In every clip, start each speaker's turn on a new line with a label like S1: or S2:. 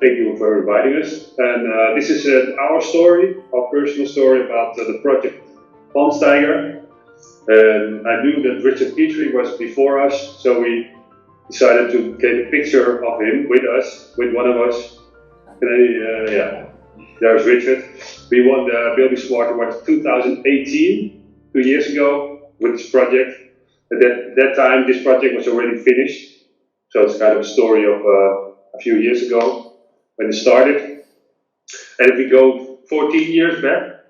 S1: Thank you for inviting us. And this is our story, our personal story about the project Pontsteiger. And I knew that Richard Petrie was before us, so we decided to get a picture of him with us, with one of us. Yeah, there's Richard. We won the buildingSMART Award 2018, 2 years ago, with this project. At that time, this project was already finished, so it's kind of a story of a few years ago when it started. And if we go 14 years back,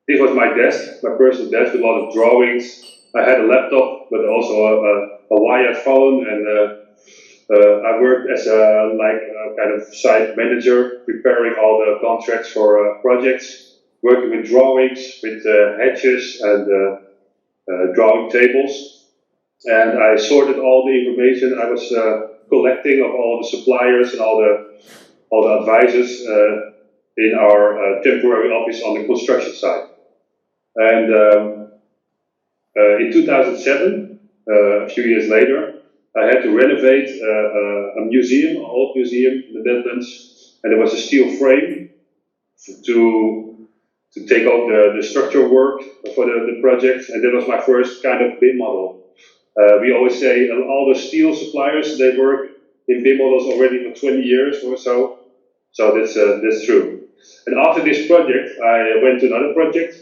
S1: this was my desk, my personal desk with a lot of drawings. I had a laptop, but also a wired phone, and I worked as a kind of site manager, preparing all the contracts for projects, working with drawings, with hatches and drawing tables. And I sorted all the information I was collecting of all the suppliers and all the advisors in our temporary office on the construction site. And in 2007, a few years later, I had to renovate a museum, an old museum in the Netherlands, and there was a steel frame to take up the structural work for the project, and that was my first kind of BIM model. We always say all the steel suppliers, they work in BIM models already for 20 years or so, so that's true. And after this project, I went to another project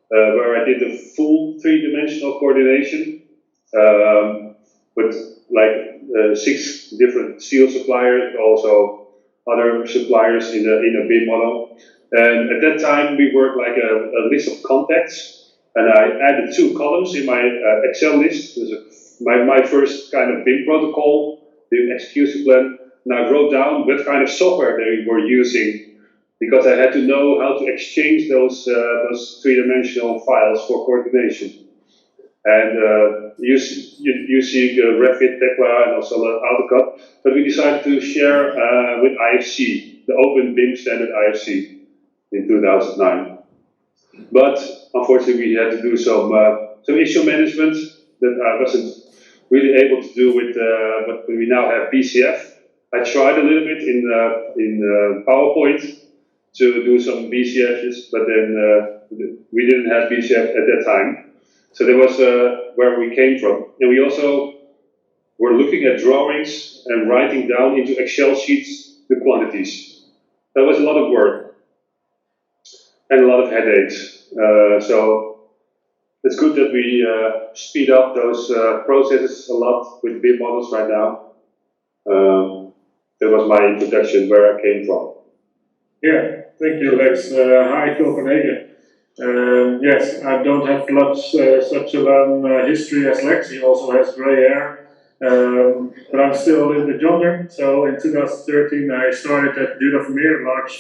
S1: where I did a full three-dimensional coordination with 6 different steel suppliers, also other suppliers in a BIM model. And at that time, we worked like a list of contacts, and I added 2 columns in my Excel list. My first kind of BIM protocol, BIM execution plan, and I wrote down what kind of software they were using, because I had to know how to exchange those three-dimensional files for coordination. And you see Revit, Tekla, and also AutoCAD, but we decided to share with IFC, the Open BIM Standard IFC, in 2009. But unfortunately, we had to do some issue management that I wasn't really able to do with. But we now have BCF. I tried a little bit in PowerPoint to do some BCFs, but then we didn't have BCF at that time. So that was where we came from. And we also were looking at drawings and writing down into Excel sheets the quantities. That was a lot of work and a lot of headaches. So it's good that we speed up those processes a lot with BIM models right now. That was my introduction, where I came from.
S2: Yeah, thank you, Lex. Hi, Copenhagen. Yes, I don't have such a long history as Lex. He also has gray hair, but I'm still a little bit younger. So in 2013, I started at Duda Vermeer, a large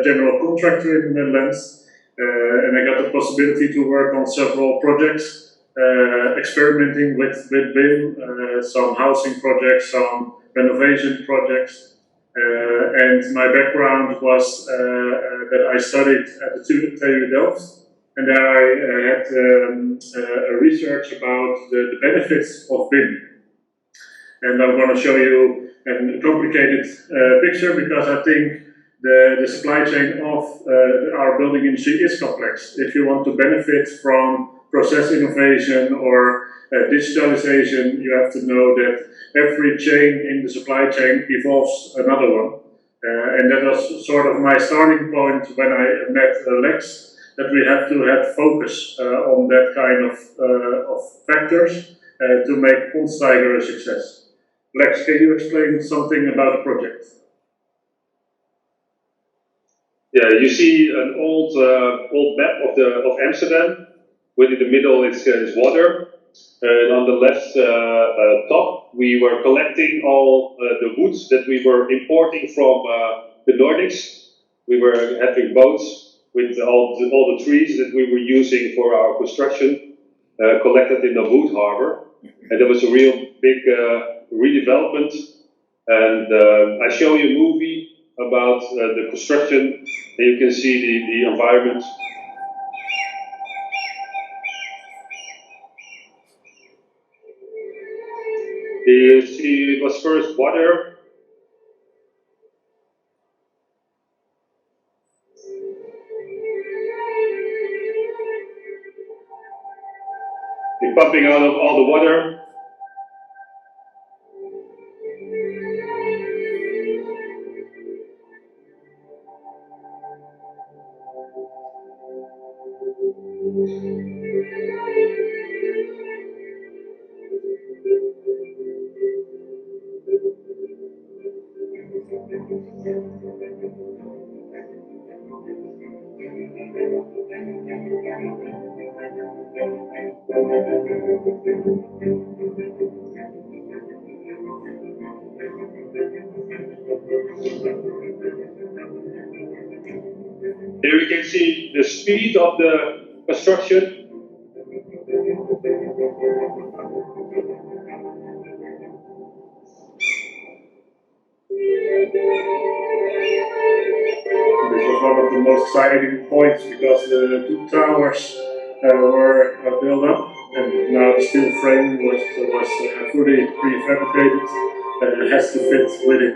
S2: general contractor in the Netherlands, and I got the possibility to work on several projects, experimenting with BIM, some housing projects, some renovation projects. And my background was that I studied at the TU Delft, and there I had a research about the benefits of BIM. And I'm going to show you a complicated picture, because I think the supply chain of our building industry is complex. If you want to benefit from process innovation or digitalization, you have to know that every chain in the supply chain evolves another one. And that was sort of my starting point when I met Lex, that we have to have focus on that kind of factors to make Pontsteiger a success. Lex, can you explain something about the project?
S1: Yeah, you see an old map of Amsterdam. Within the middle is water. And on the left top, we were collecting all the woods that we were importing from the Nordics. We were having boats with all the trees that we were using for our construction, collected in the wood harbor. And there was a real big redevelopment. And I show you a movie about the construction, and you can see the environment. You see, it was first water, pumping out of all the water. Here we can see the speed of the construction.
S2: This was one of the most exciting points because the two towers were built up, and now the steel frame was fully prefabricated and it has to fit with it.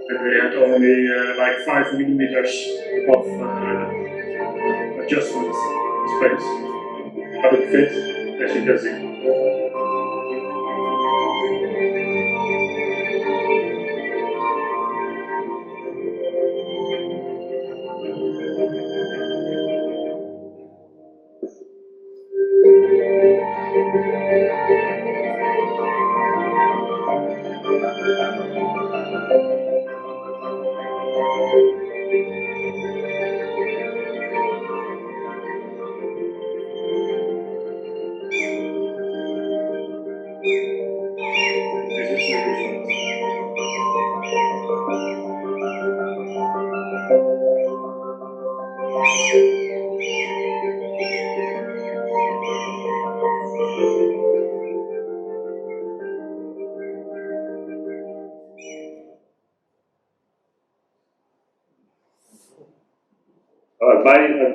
S2: And we had only like 5 millimeters of adjustment space, but it fit, as you can see.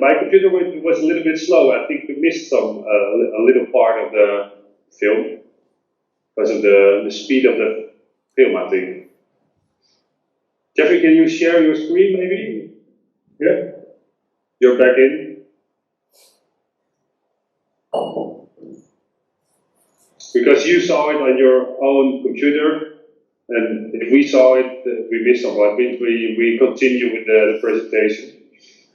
S1: My computer was a little bit slow. I think we missed a little part of the film because of the speed of the film, I think. Jeffrey, can you share your screen maybe?
S2: Yeah.
S1: You're back in. Because you saw it on your own computer, and if we saw it, we missed something. We continue with the presentation.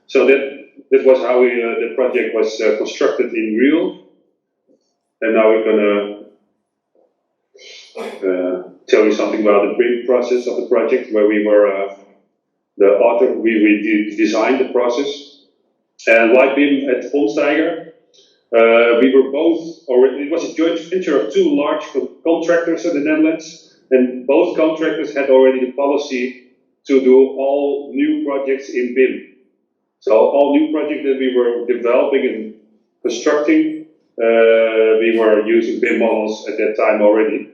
S1: So that was how the project was constructed in real. And now we're gonna tell you something about the BIM process of the project, where we were the author. We designed the process. And why BIM at Pontsteiger? We were both already. It was a joint venture of two large contractors in the Netherlands, and both contractors had already the policy to do all new projects in BIM. So all new projects that we were developing and constructing, we were using BIM models at that time already.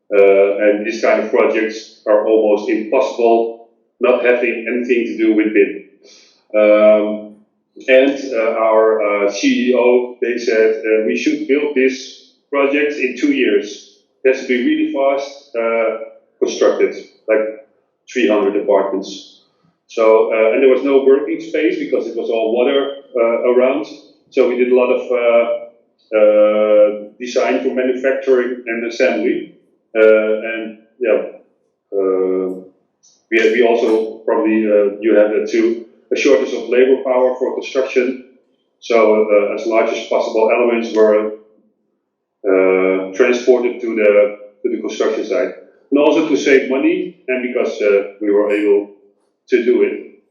S1: And these kind of projects are almost impossible not having anything to do with BIM. And our CEO, they said we should build this project in 2 years. It has to be really fast constructed, like 300 apartments. So, and there was no working space because it was all water around. So we did a lot of design for manufacturing and assembly. And yeah, we also probably, you have that too, a shortage of labor power for construction. So as large as possible elements were transported to the construction site. And also to save money, and because we were able to do it.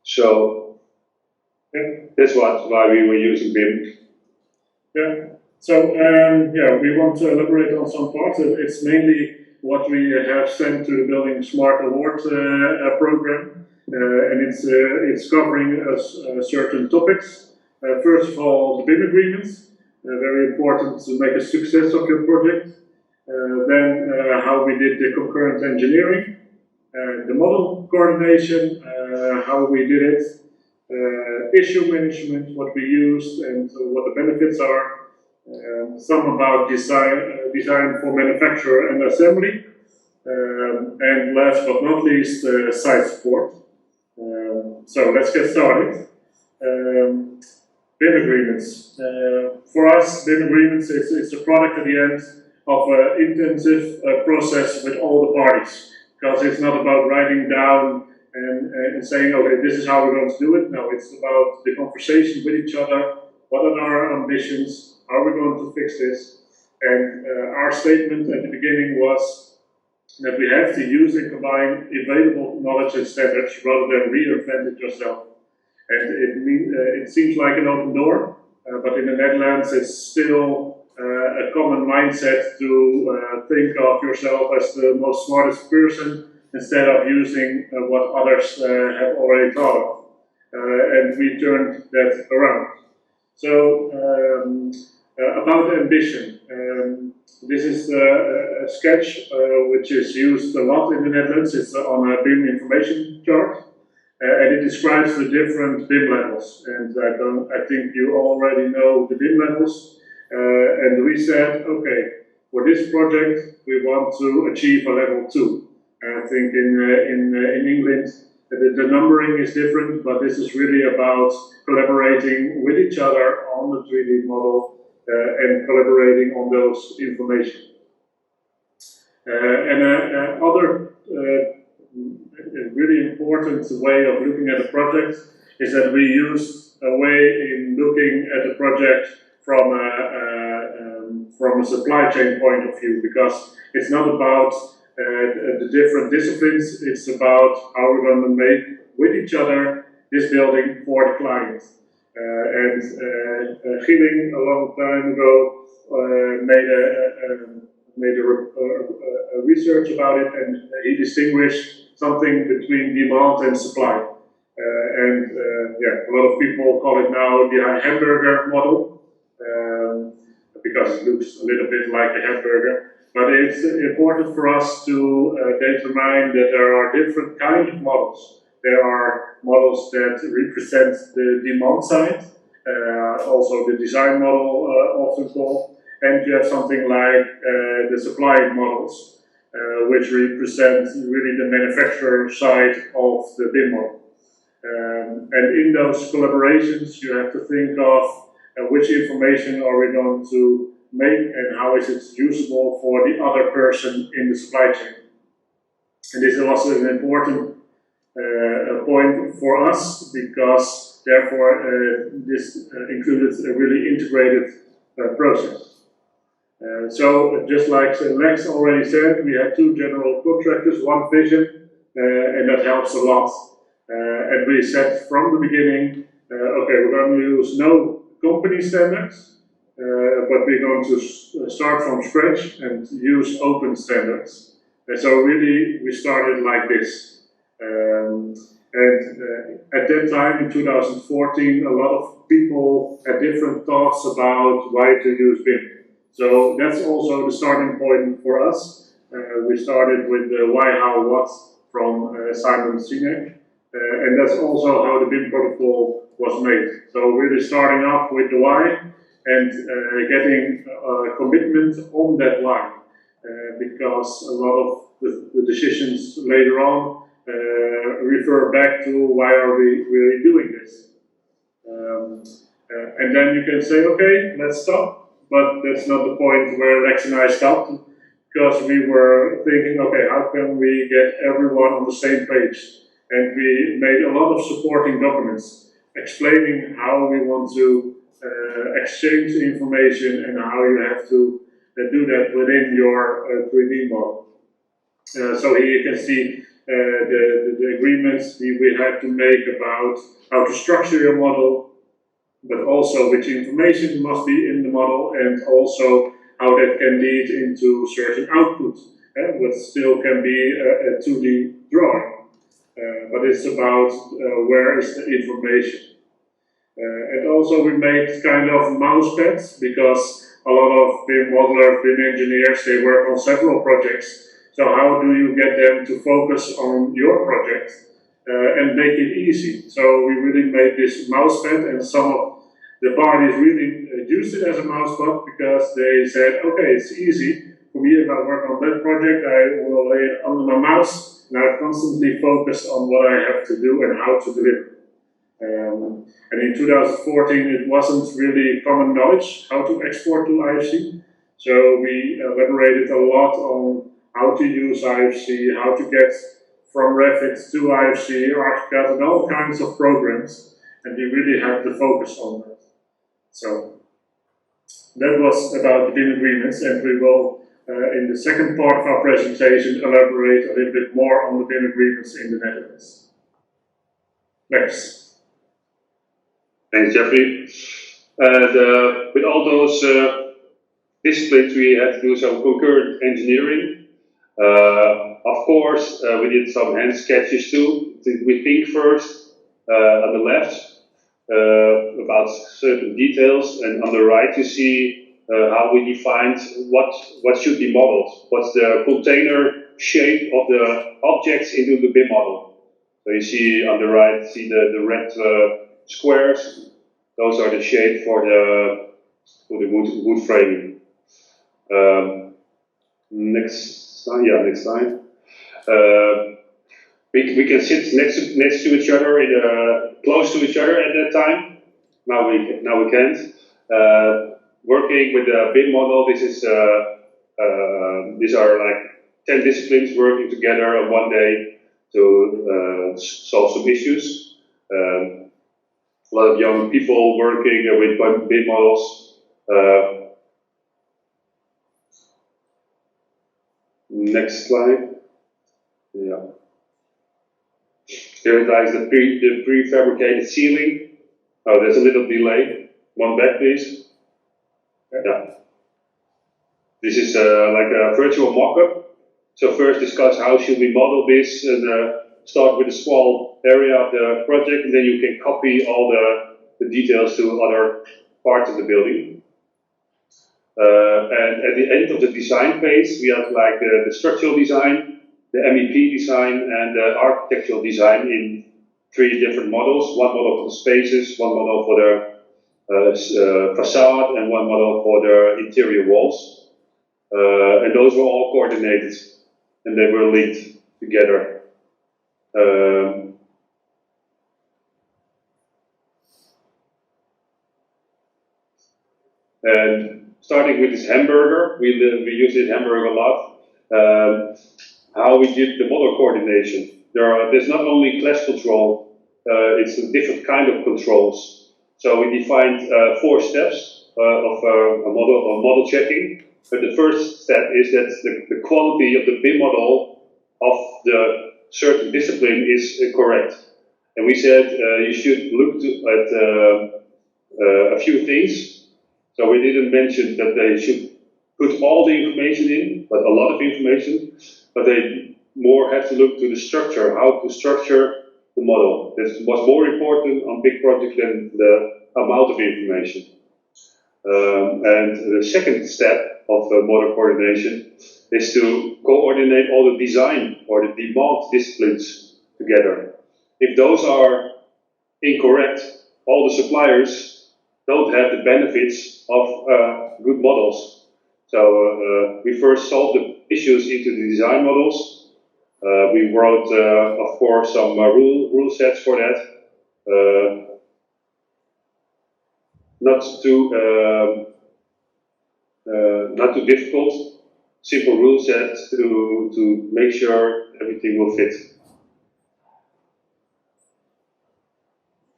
S1: So yeah, that's why we were using BIM.
S2: Yeah. So yeah, we want to elaborate on some parts. It's mainly what we have sent to the buildingSMART Award program, and it's covering certain topics. First of all, the BIM agreements, very important to make a success of your project. Then how we did the concurrent engineering, the model coordination, how we did it, issue management, what we used and what the benefits are, some about design for manufacture and assembly, and last but not least, site support. So let's get started. Bim Agreements. For us, Bim Agreements is a product at the end of an intensive process with all the parties, because it's not about writing down and saying, okay, this is how we're going to do it. No, it's about the conversation with each other. What are our ambitions? How are we going to fix this? And our statement at the beginning was that we have to use and combine available knowledge and standards rather than reinvent it yourself. And it seems like an open door, but in the Netherlands it's still a common mindset to think of yourself as the most smartest person instead of using what others have already thought of. And we turned that around. So, about ambition. This is a sketch which is used a lot in the Netherlands. It's on a BIM information chart. And it describes the different BIM levels. And I think you already know the BIM levels. And we said, okay, for this project, we want to achieve a level 2. I think in England, the numbering is different, but this is really about collaborating with each other on the 3D model and collaborating on those information. And other really important way of looking at a project is that we use a way in looking at the project from a supply chain point of view, because it's not about the different disciplines, it's about how we're going to make with each other this building for the client. Gieling a long time ago made a research about it, and he distinguished something between demand and supply. A lot of people call it now the hamburger model, because it looks a little bit like a hamburger. But it's important for us to determine that there are different kinds of models. There are models that represent the demand side, also the design model often called, and you have something like the supply models, which represent really the manufacturer side of the BIM model. And in those collaborations, you have to think of which information are we going to make and how is it usable for the other person in the supply chain. And this is also an important point for us, because therefore this included a really integrated process. So just like Lex already said, we had 2 general contractors, 1 vision, and that helps a lot. And we said from the beginning, okay, we're going to use no company standards, but we're going to start from scratch and use open standards. And so really we started like this. At that time in 2014, a lot of people had different thoughts about why to use BIM. So that's also the starting point for us. We started with the why, how, what from Simon Sinek. And that's also how the BIM protocol was made. So really starting off with the why and getting commitment on that why. Because a lot of the decisions later on refer back to why are we really doing this. And then you can say, okay, let's stop. But that's not the point where Lex and I stopped, because we were thinking, okay, how can we get everyone on the same page? And we made a lot of supporting documents explaining how we want to exchange information and how you have to do that within your 3D model. So here you can see the agreements we had to make about how to structure your model, but also which information must be in the model, and also how that can lead into certain output, but still can be a 2D drawing. But it's about where is the information. And also we made kind of mouse pads, because a lot of BIM modelers, BIM engineers, they work on several projects. So how do you get them to focus on your project and make it easy? So we really made this mouse pad, and some of the parties really used it as a mouse pad, because they said, okay, it's easy for me. If I work on that project, I will lay it under my mouse, and I constantly focus on what I have to do and how to deliver. And in 2014, it wasn't really common knowledge how to export to IFC. So we elaborated a lot on how to use IFC, how to get from Revit to IFC, ArchiCAD, and all kinds of programs. And we really had to focus on that. So that was about the Bim Agreements, and we will, in the second part of our presentation, elaborate a little bit more on the Bim Agreements in the Netherlands. Next.
S1: Thanks, Jeffrey. And with all those disciplines, we had to do some concurrent engineering. Of course, we did some hand sketches too. We think first on the left about certain details, and on the right you see how we defined what should be modeled. What's the container shape of the objects into the BIM model. So you see on the right, see the red squares. Those are the shape for the wood framing. Next slide. We can sit next to each other, close to each other at that time. Now we can't. Working with the BIM model, these are like 10 disciplines working together on one day to solve some issues. A lot of young people working with BIM models. Next slide. Yeah. Here lies the prefabricated ceiling. Oh, there's a little delay. One back, please. Yeah. This is like a virtual mock-up. So first discuss how should we model this, and start with a small area of the project, and then you can copy all the details to other parts of the building. And at the end of the design phase, we have like the structural design, the MEP design, and the architectural design in 3 different models. One model for the spaces, one model for the facade, and one model for the interior walls. And those were all coordinated, and they were linked together. And starting with this hamburger, we use this hamburger a lot. How we did the model coordination. There's not only clash control, it's a different kind of controls. So we defined 4 steps of model checking. But the first step is that the quality of the BIM model of the certain discipline is correct. And we said you should look at a few things. So we didn't mention that they should put all the information in, but a lot of information. But they more have to look to the structure, how to structure the model. This was more important on big projects than the amount of information. And the second step of model coordination is to coordinate all the design or the demand disciplines together. If those are incorrect, all the suppliers don't have the benefits of good models. So we first solved the issues into the design models. We wrote, of course, some rule sets for that. Not too difficult. Simple rule sets to make sure everything will fit.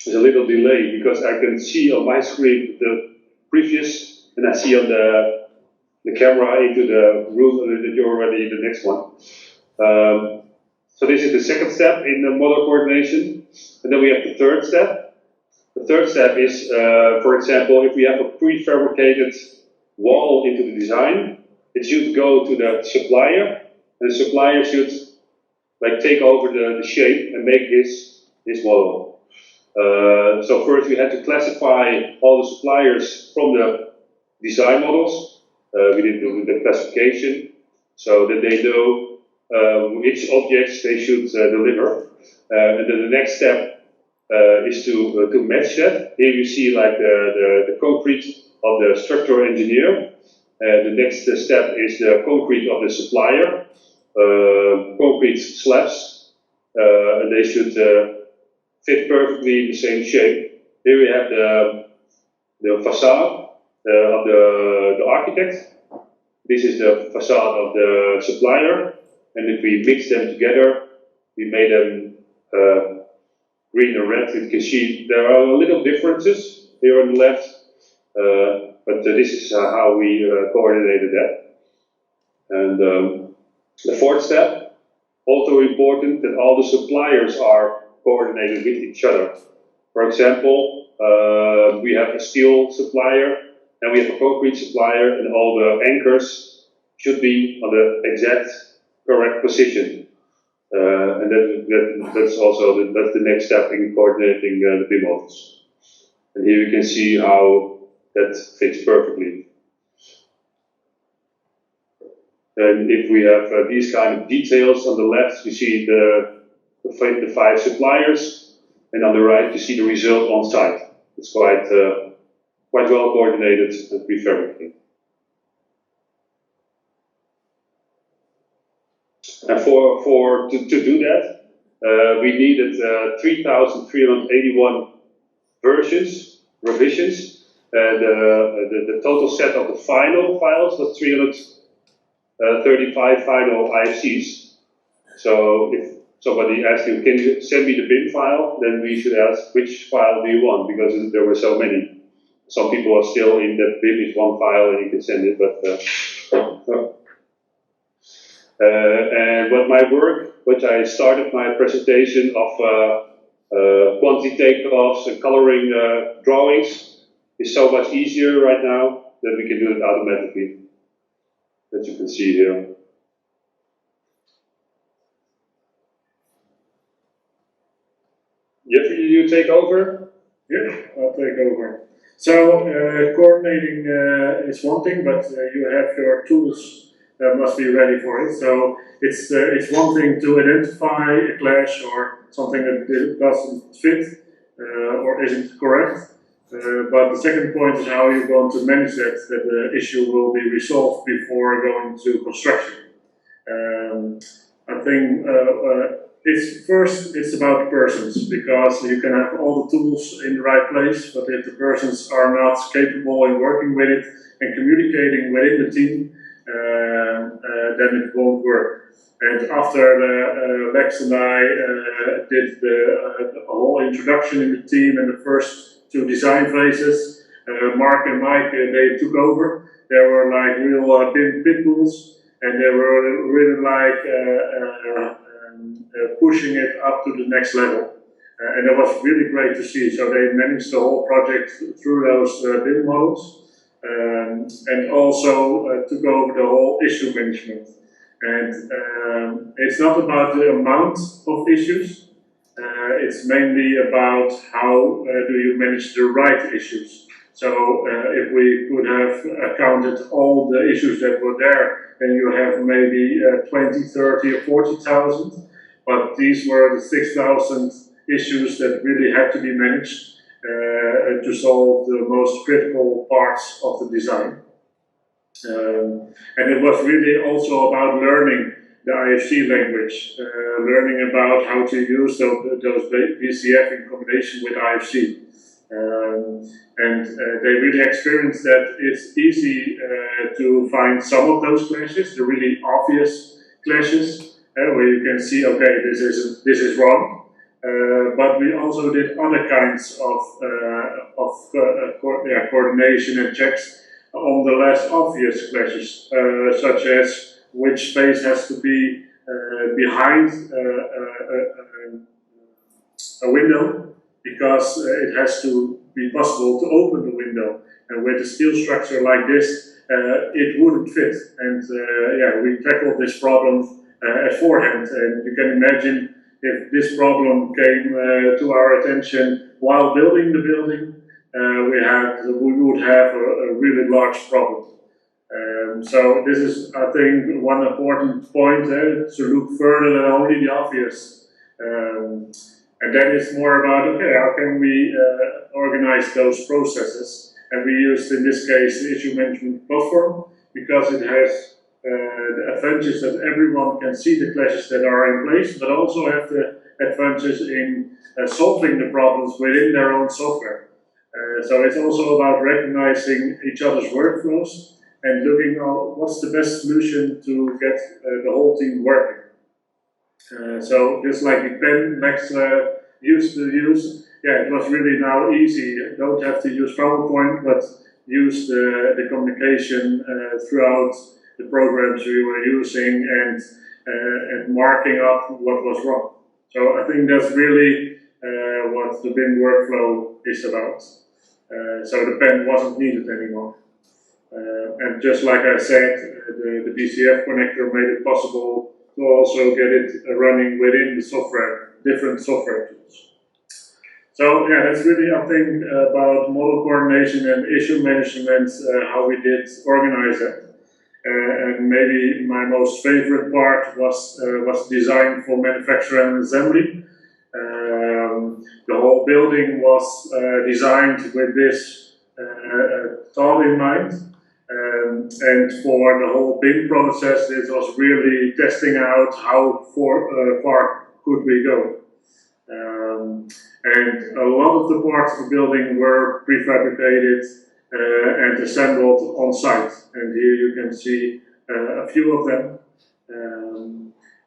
S1: There's a little delay because I can see on my screen the previous, and I see on the camera into the room that you're already in the next one. So this is the second step in the model coordination, and then we have the third step. The third step is, for example, if we have a prefabricated wall into the design, it should go to the supplier, and the supplier should like take over the shape and make his model. So first we had to classify all the suppliers from the design models. We did the classification so that they know which objects they should deliver. And then the next step is to match that. Here you see like the concrete of the structural engineer. The next step is the concrete of the supplier, concrete slabs, and they should fit perfectly in the same shape. Here we have the facade of the architect. This is the facade of the supplier, and if we mix them together, we made them green and red. You can see there are little differences here on the left, but this is how we coordinated that. And the fourth step, also important, that all the suppliers are coordinated with each other. For example, we have a steel supplier and we have a concrete supplier, and all the anchors should be on the exact correct position. And that's also that's the next step in coordinating the BIM models. And here you can see how that fits perfectly. And if we have these kind of details on the left, you see the 5 suppliers, and on the right you see the result on site. It's quite well coordinated and prefabricated. And to do that, we needed 3,381 revisions, and the total set of the final files was 335 final IFCs. So if somebody asked you, can you send me the BIM file, then we should ask, which file do you want? Because there were so many. Some people are still in that BIM is one file and you can send it, but and what my work, which I started my presentation of quantity takeoffs and coloring drawings, is so much easier right now that we can do it automatically, as you can see here. Jeffrey, you take over?
S2: Yeah, I'll take over. So coordinating is one thing, but you have your tools that must be ready for it. So it's one thing to identify a clash or something that doesn't fit or isn't correct. But the second point is how you're going to manage that the issue will be resolved before going to construction. I think it's about persons, because you can have all the tools in the right place, but if the persons are not capable in working with it and communicating within the team, then it won't work. And after Lex and I did the whole introduction in the team and the first 2 design phases, Mark and Mike, they took over. They were like real pit bulls, and they were really like pushing it up to the next level. And that was really great to see. So they managed the whole project through those BIM models. And also took over the whole issue management. And it's not about the amount of issues, it's mainly about how do you manage the right issues. So if we could have counted all the issues that were there, then you have maybe 20, 30 or 40,000. But these were the 6,000 issues that really had to be managed to solve the most critical parts of the design. And it was really also about learning the IFC language, learning about how to use those VCF in combination with IFC. And they really experienced that it's easy to find some of those clashes, the really obvious clashes, where you can see, okay, this is wrong. But we also did other kinds of coordination and checks on the less obvious clashes, such as which space has to be behind a window, because it has to be possible to open the window. And with a steel structure like this, it wouldn't fit. And we tackled this problem beforehand. And you can imagine if this problem came to our attention while building the building, we would have a really large problem. So this is, I think, one important point, to look further than only the obvious. And then it's more about, okay, how can we organize those processes? And we used, in this case, the issue management platform, because it has the advantage that everyone can see the clashes that are in place, but also have the advantage in solving the problems within their own software. So it's also about recognizing each other's workflows and looking at what's the best solution to get the whole team working. So just like the pen Max used to use, yeah, it was really now easy. You don't have to use PowerPoint, but use the communication throughout the programs we were using and marking up what was wrong. So I think that's really what the Bim workflow is about. So the pen wasn't needed anymore. And just like I said, the BCF connector made it possible to also get it running within the software, different software tools. So yeah, that's really, I think, about model coordination and issue management, how we did organize it. And maybe my most favorite part was design for manufacture and assembly. The whole building was designed with this thought in mind. And for the whole BIM process, it was really testing out how far could we go. And a lot of the parts of the building were prefabricated and assembled on site. And here you can see a few of them.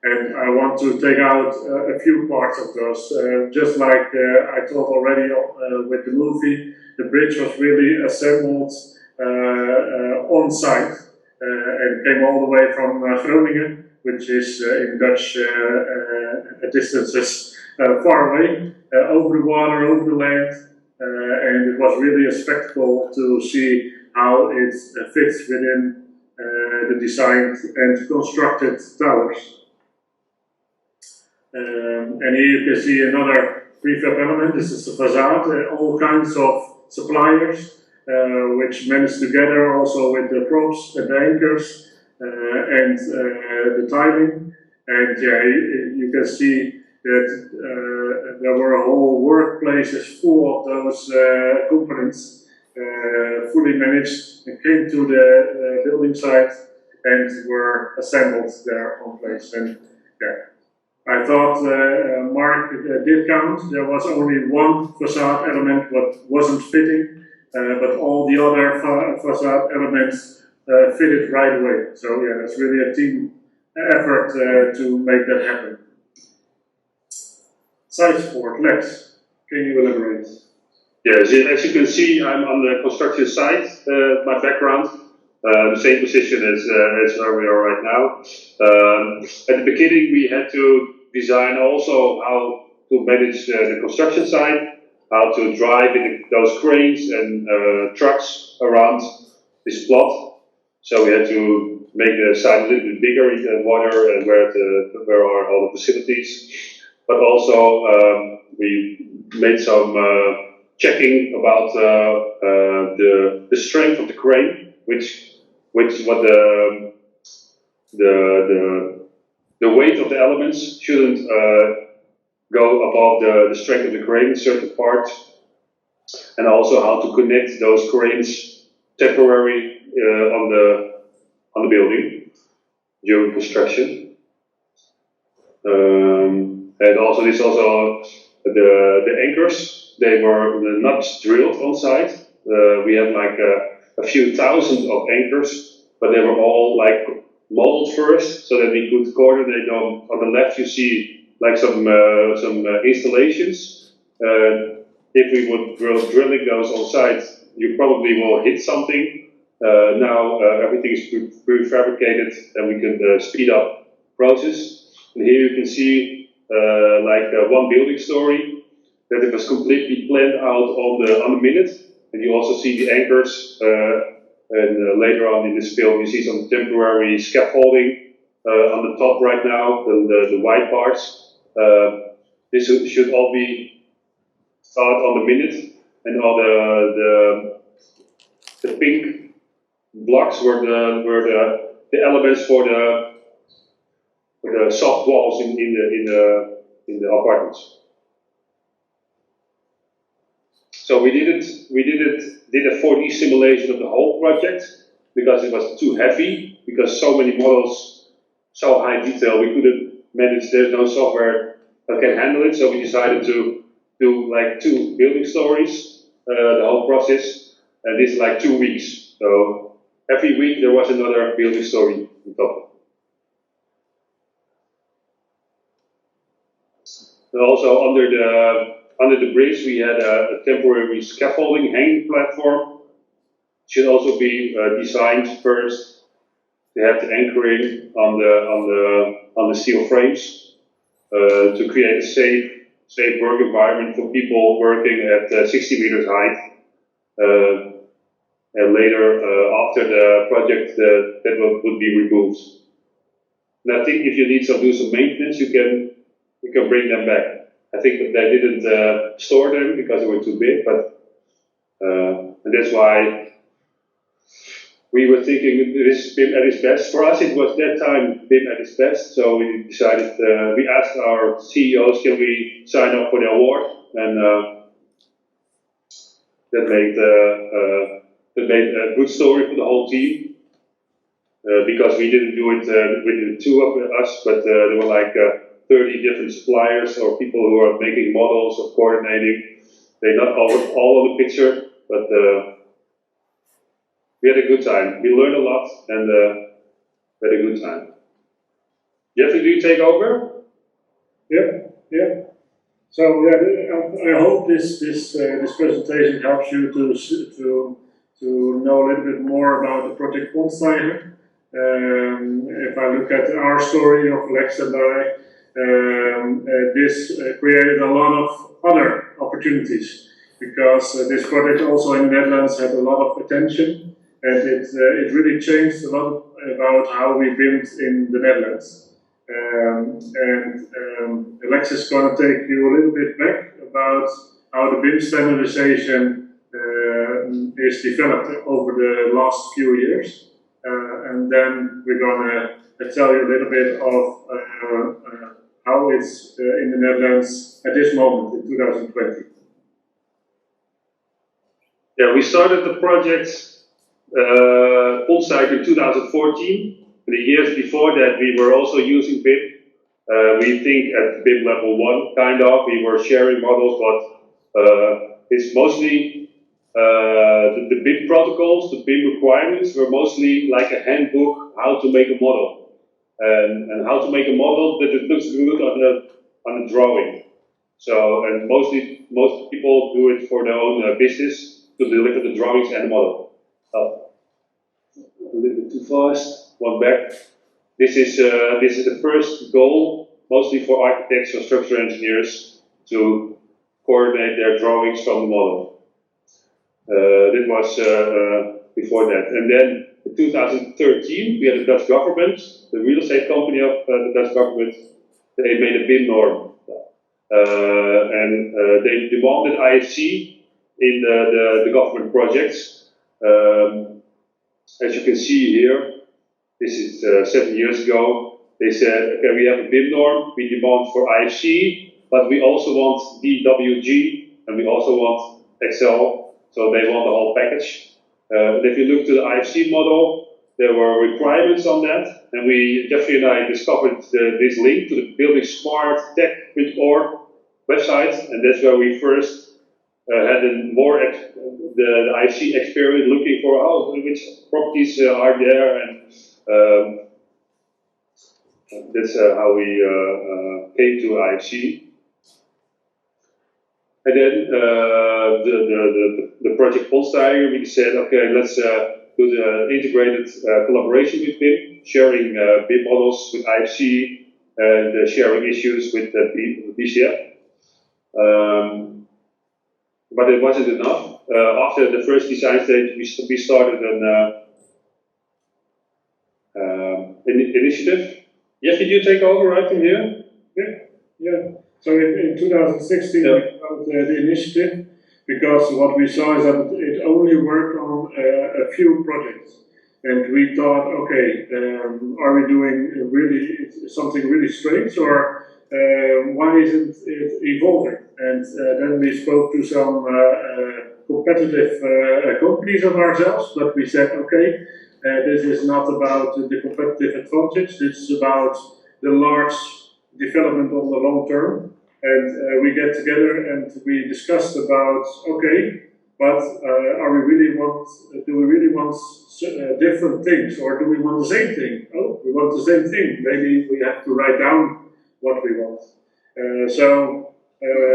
S2: And I want to take out a few parts of those. Just like I told already with the movie, the bridge was really assembled on site and came all the way from Groningen, which is in Dutch distances far away, over the water, over the land, and it was really a spectacle to see how it fits within the designed and constructed towers. And here you can see another prefab element. This is the facade, all kinds of suppliers which managed together also with the props and the anchors and the tiling. And yeah, you can see that there were whole workplaces full of those components, fully managed, and came to the building site and were assembled there on place. And yeah, I thought Mark did count. There was only one facade element that wasn't fitting, but all the other facade elements fitted right away. So yeah, it's really a team effort to make that happen. Site support, Lex, can you elaborate?
S1: Yes, as you can see, I'm on the construction site. My background, the same position as where we are right now. At the beginning, we had to design also how to manage the construction site, how to drive in those cranes and trucks around this plot. So we had to make the site a little bit bigger in water and where are all the facilities. But also we made some checking about the strength of the crane, which what the weight of the elements shouldn't go above the strength of the crane in certain parts, and also how to connect those cranes temporarily on the building during construction. And also the anchors, they were not drilled on site. We had like a few thousand of anchors, but they were all like modeled first so that we could coordinate them. On the left you see like some installations. If we would drilling those on site, you probably will hit something. Now everything is prefabricated and we can speed up process. And here you can see one building story that it was completely planned out on the minute, and you also see the anchors. And later on in this film, you see some temporary scaffolding on the top right now, the white parts. This should all be thought on the minute, and all the pink blocks were the elements for the soft walls in the apartments. So we did a 4D simulation of the whole project because it was too heavy, because so many models, so high detail, we couldn't manage. There's no software that can handle it, so we decided to do like 2 building stories, the whole process, and this is like 2 weeks. So every week there was another building story on top. And also under the bridge we had a temporary scaffolding hanging platform. Should also be designed first to have the anchoring on the steel frames to create a safe work environment for people working at 60 meters height. And later, after the project, that would be removed. And I think if you need to do some maintenance, you can bring them back. I think that they didn't store them because they were too big, but and that's why we were thinking this is BIM at its best. For us, it was that time BIM at its best. So we decided, we asked our CEOs, can we sign up for the award? And that made a good story for the whole team. Because we didn't do it with the 2 of us, but there were like 30 different suppliers or people who are making models or coordinating. They're not all on the picture, but we had a good time. We learned a lot and we had a good time. Jeffrey, do you take over?
S2: Yeah. So I hope this presentation helps you to know a little bit more about the project Pontsteiger. If I look at our story of Lex and I, this created a lot of other opportunities because this project also in the Netherlands had a lot of attention. And it really changed a lot about how we build in the Netherlands. Alex is going to take you a little bit back about how the BIM standardization is developed over the last few years. And then we're going to tell you a little bit of how it's in the Netherlands at this moment in 2020.
S1: Yeah, we started the project Pontsteiger in 2014. The years before that, we were also using BIM. We think at BIM level 1, kind of. We were sharing models, but it's mostly the BIM protocols, the BIM requirements were mostly like a handbook how to make a model and how to make a model that it looks good on a drawing. So, and most people do it for their own business to deliver the drawings and the model. A little bit too fast. One back. This is the first goal, mostly for architects or structural engineers, to coordinate their drawings from the model. This was before that, and then in 2013 we had the Dutch government, the real estate company of the Dutch government. They made a BIM norm, and they demanded IFC in the government projects. As you can see here, this is 7 years ago. They said, okay, we have a BIM norm, we demand for IFC, but we also want DWG, and we also want Excel, so they want the whole package. And if you look to the IFC model, there were requirements on that, and Jeffrey and I discovered this link to the buildingSMART tech.org website, and that's where we first had the IFC experience, looking for which properties are there, and that's how we came to IFC. And then the project Pontsteiger, we said, okay, let's do the integrated collaboration with BIM, sharing BIM models with IFC, and sharing issues with BCF. But it wasn't enough. After the first design stage, we started an initiative. Yes, did you take over right from here?
S2: Yeah. So in 2016, we found the initiative because what we saw is that it only worked on a few projects. And we thought, okay, are we doing something really strange, or why isn't it evolving? And then we spoke to some competitive companies of ourselves, but we said, okay, this is not about the competitive advantage, this is about the large development on the long term. And we get together and we discussed about, okay, but do we really want different things, or do we want the same thing? Oh, we want the same thing. Maybe we have to write down what we want. So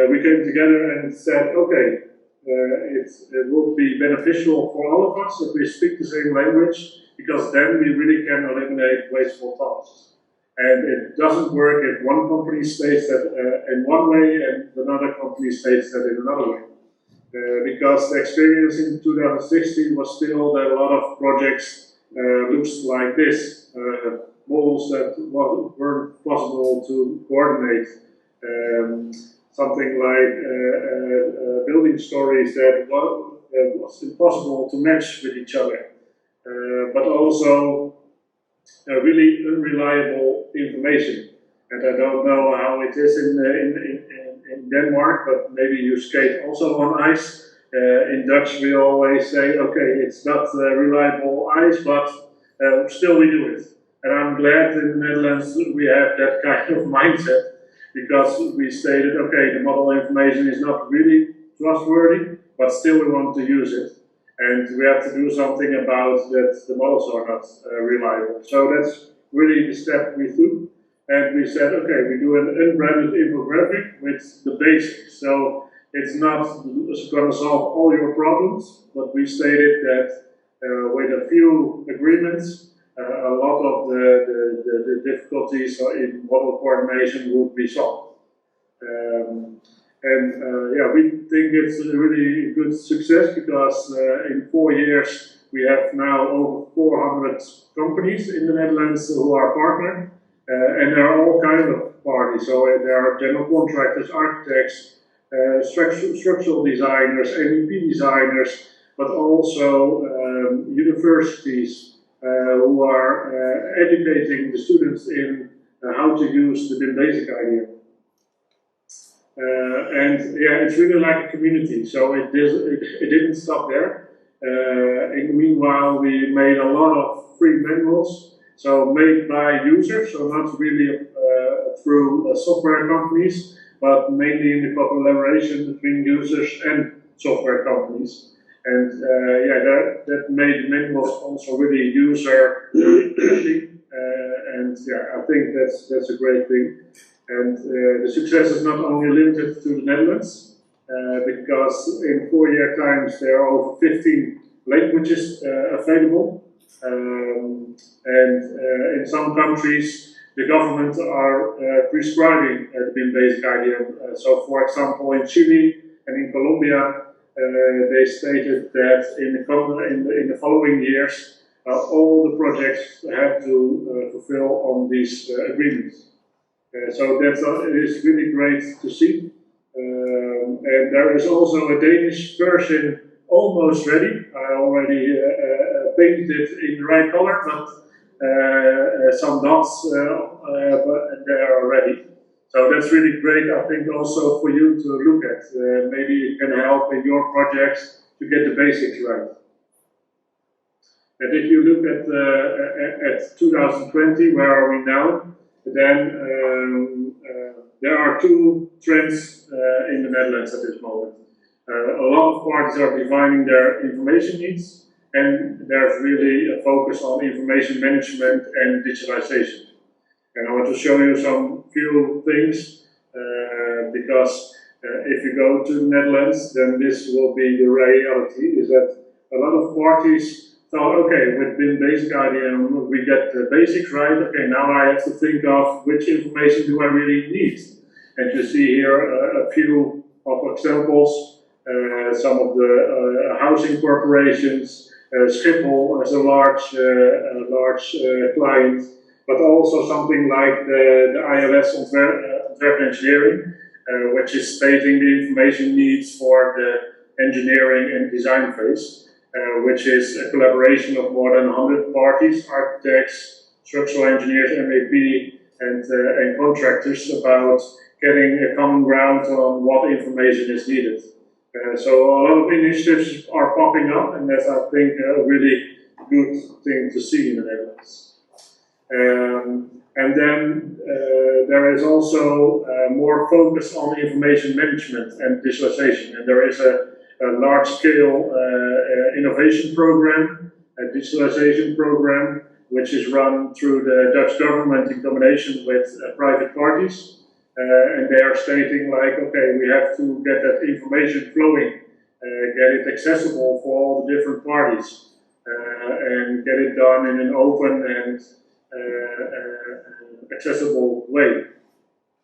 S2: we came together and said, okay, it will be beneficial for all of us if we speak the same language, because then we really can eliminate wasteful tasks. And it doesn't work if one company states that in one way and another company states that in another way. Because the experience in 2016 was still that a lot of projects looked like this, models that weren't possible to coordinate, something like building stories that was impossible to match with each other, but also really unreliable information. And I don't know how it is in Denmark, but maybe you skate also on ice. In Dutch we always say, okay, it's not reliable ice, but still we do it. And I'm glad in the Netherlands we have that kind of mindset, because we stated, okay, the model information is not really trustworthy, but still we want to use it. And we have to do something about that the models are not reliable. So that's really the step we took. And we said, okay, we do an unbranded infographic with the basics. So it's not going to solve all your problems, but we stated that with a few agreements, a lot of the difficulties in model coordination would be solved. Yeah, we think it's a really good success, because in 4 years we have now over 400 companies in the Netherlands who are partnered. And there are all kinds of parties. So there are general contractors, architects, structural designers, MEP designers, but also universities who are educating the students in how to use the BIM Basic idea. And yeah, it's really like a community. So it didn't stop there. In the meanwhile, we made a lot of free manuals. So made by users, so not really through software companies, but mainly in the collaboration between users and software companies. And yeah, that made the manuals also really user friendly. And yeah, I think that's a great thing. And the success is not only limited to the Netherlands, because in 4 year times there are over 15 languages available. In some countries, the government are prescribing the BIM Basic idea. So, for example, in Chile and in Colombia, they stated that in the following years, all the projects have to fulfill on these agreements. So it is really great to see. And there is also a Danish version almost ready. I already painted it in the right color, but some dots, but they are ready. So that's really great, I think, also for you to look at. Maybe it can help in your projects to get the basics right. And if you look at 2020, where are we now? Then there are two trends in the Netherlands at this moment. A lot of parties are defining their information needs, and there's really a focus on information management and digitalization. And I want to show you some few things, because if you go to the Netherlands, then this will be the reality, is that a lot of parties thought, okay, with BIM Basic idea, we get the basics right, okay, now I have to think of which information do I really need. And you see here a few of examples, some of the housing corporations, Schiphol as a large client, but also something like the ILS Concurrent Engineering, which is stating the information needs for the engineering and design phase, which is a collaboration of more than 100 parties, architects, structural engineers, MEP, and contractors, about getting a common ground on what information is needed. So a lot of initiatives are popping up, and that's, I think, a really good thing to see in the Netherlands. And then there is also more focus on information management and digitalization. And there is a large-scale innovation program, a digitalization program, which is run through the Dutch government in combination with private parties. And they are stating like, okay, we have to get that information flowing, get it accessible for all the different parties, and get it done in an open and accessible way.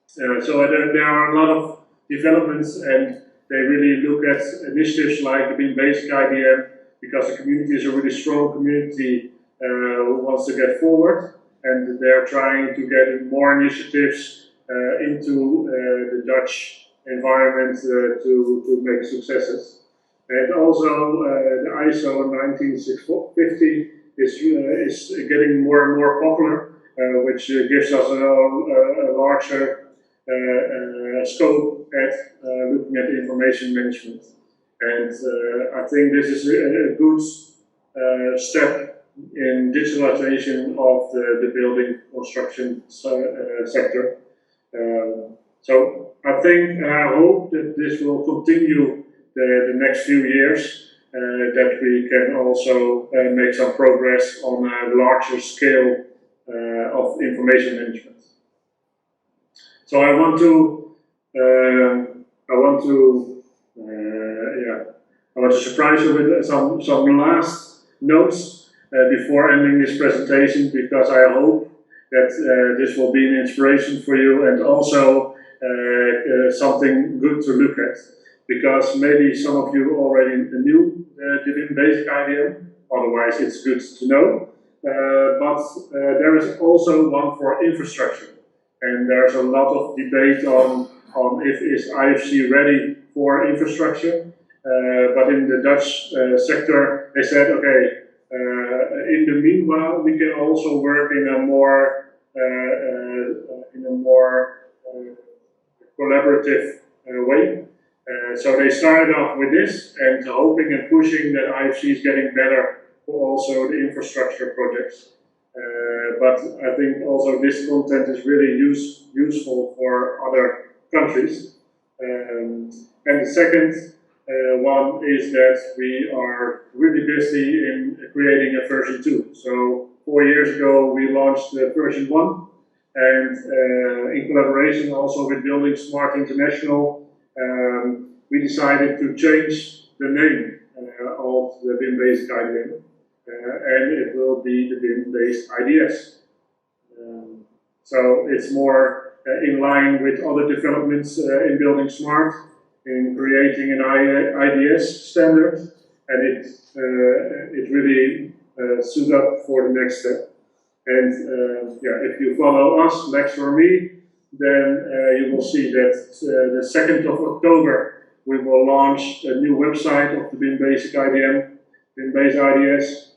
S2: So there are a lot of developments, and they really look at initiatives like the Bim Basic IDM, because the community is a really strong community who wants to get forward, and they're trying to get more initiatives into the Dutch environment to make successes. And also the ISO 19650 is getting more and more popular, which gives us a larger scope at looking at information management. And I think this is a good step in digitalization of the building construction sector. So I think and I hope that this will continue the next few years, that we can also make some progress on a larger scale of information management. So I want to surprise you with some last notes before ending this presentation, because I hope that this will be an inspiration for you, and also something good to look at. Because maybe some of you already knew the Bim Basic IDM, otherwise it's good to know. But there is also one for infrastructure, and there's a lot of debate on if is IFC ready for infrastructure. But in the Dutch sector, they said, okay, in the meanwhile, we can also work in a more collaborative way. So they started off with this, and hoping and pushing that IFC is getting better for also the infrastructure projects. But I think also this content is really useful for other countries. And the second one is that we are really busy in creating a version 2. So 4 years ago we launched version 1, and in collaboration also with buildingSMART International, we decided to change the name of the Bim Basic IDM, and it will be the Bim Based IDS. So it's more in line with other developments in buildingSMART, in creating an IDS standard, and it really suits up for the next step. And if you follow us, Lex or me, then you will see that the 2nd of October we will launch a new website of the Bim Basic IDM, Bim Based IDS,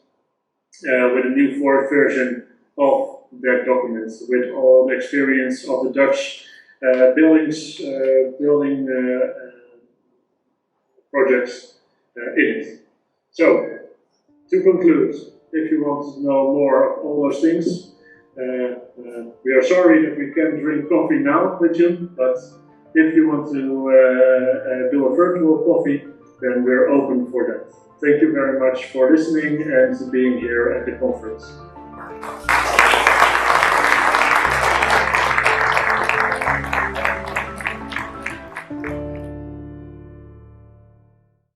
S2: with a new 4th version of that document, with all the experience of the Dutch building projects in it. So, to conclude, if you want to know more of all those things, we are sorry that we can't drink coffee now with you, but if you want to do a virtual coffee, then we're open for that. Thank you very much for listening and being here at the conference.